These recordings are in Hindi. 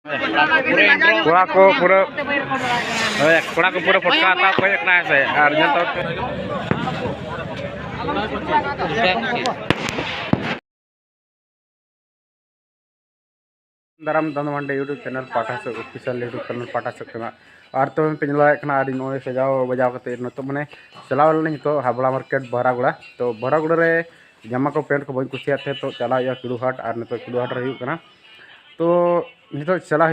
कोड़ा को पूरा फटका आता कोई ना ऐसे और जनता दाराम दंदमांडे यूट्यूब चैनल पाठा से ऑफिशियल यूट्यूब चैनल पाठा सकते और तो पेंजला नोड़े सजाव बजाव तो मैंने चलाव तो हाबड़ा मार्केट बहरागुड़ा तो बहरागुड़ा रे जामा को पेंट को बी कुसिया थे तो चला किड़ूहाट और नित किड़ूहाट रे तो नित चला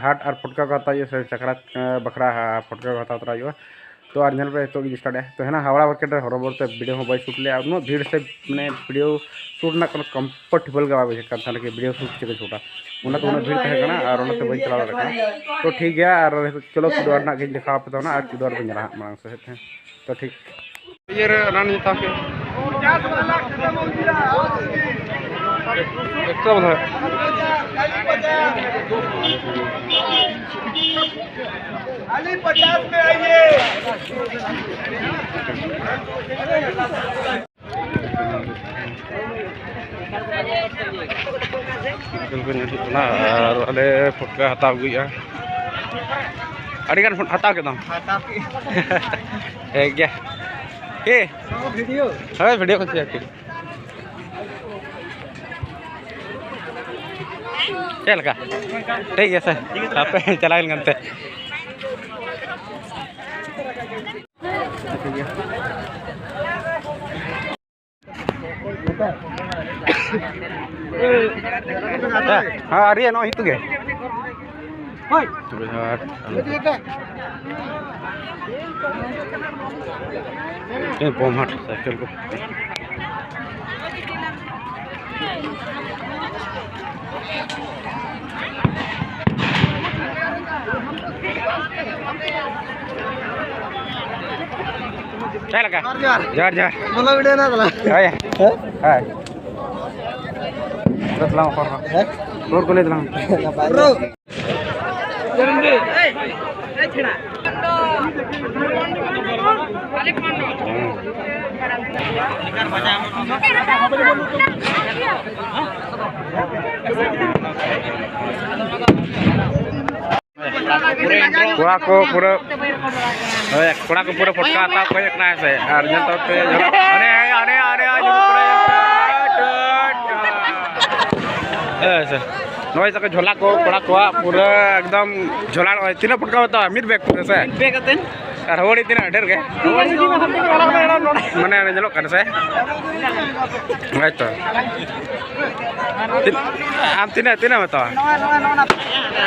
हाट और फटका को हत्या चक्रात बखरा फटका को हत्या तरा तो और नल पे तो स्टार्ट है तो है ना हावड़ा मार्केट हरबर वीडियो बै शूट लिया उन भीड़ से मैंने वीडियो शूट ना कम्फर्टेबल का बुझे कि वीडियो शूट चिके शूटा उन्हें तो भीड़ तहकना और बी चला तो ठीक गया और चलो किडुआर ना देखा पे और किडुआर बन रहा मांग से तो ठीक ये अली 50 में आइए। फटका हत्या हत्या के गया वीडियो चलका ठीक है सर आप चला गनते हाँ अरे नो हित गे बम हट साइकिल को चलका जार जार बोलो वीडियो ना चला हाय हाय रतलाम और को ले दलाम ब्रो जरूरी ए छड़ा मालिक मान कोड़ा को पूरा फटका आता कोई ना ऐसे और जनता अरे अरे अरे ऐसे नॉइस का झोला को कोड़ा को पूरा एकदम झोला तीन फटका होता मिड बैग पूरा से बैग अतन और होड़ी तीन ढेर के माने जलो कर से राइट तो आम तीन बता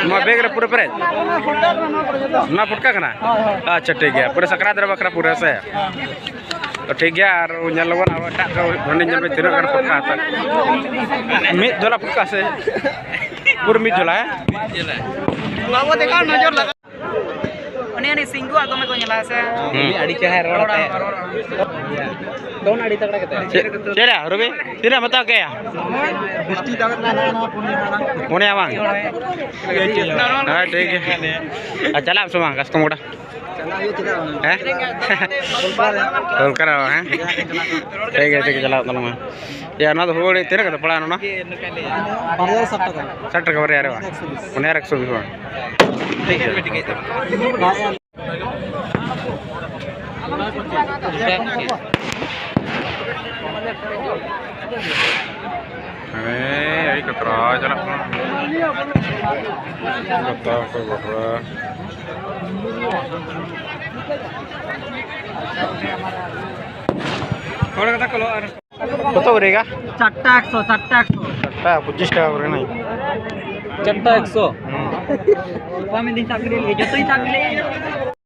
मा बैग रे पूरा परे ना फटका कना अच्छा ठीक है पूरा सकरात रे बकरा पूरा से तो ठीक है और नलवन अब एट भंडी जल तीन फटका आता मिड झोला फटका से पूरा मिड झोला है बाबू देखा नजर लगा उन्हें सिंगु आगो में को नेला से अड़ी चाहे रोड दोन अड़ी तगड़ा केते चेरा रवि तीना बता के दृष्टि दागत ना पुण्य मांग हां ठीक है चला सुमा कस्टमर चला ये चला है कॉल करा है ठीक है चला तलमा या ना तो होड़ी तीना के पड़ा ना 60 टका रे यार पुण्य 120 ठीक है अरे कतरा चला कता को बकरा थोड़ा कता कलो कतो करेगा चट्टा 100 चट्टा 25 টাকা করে নাই चट्टा 100 আমি দিন চাকরি ले जो तो ही चाकरी ले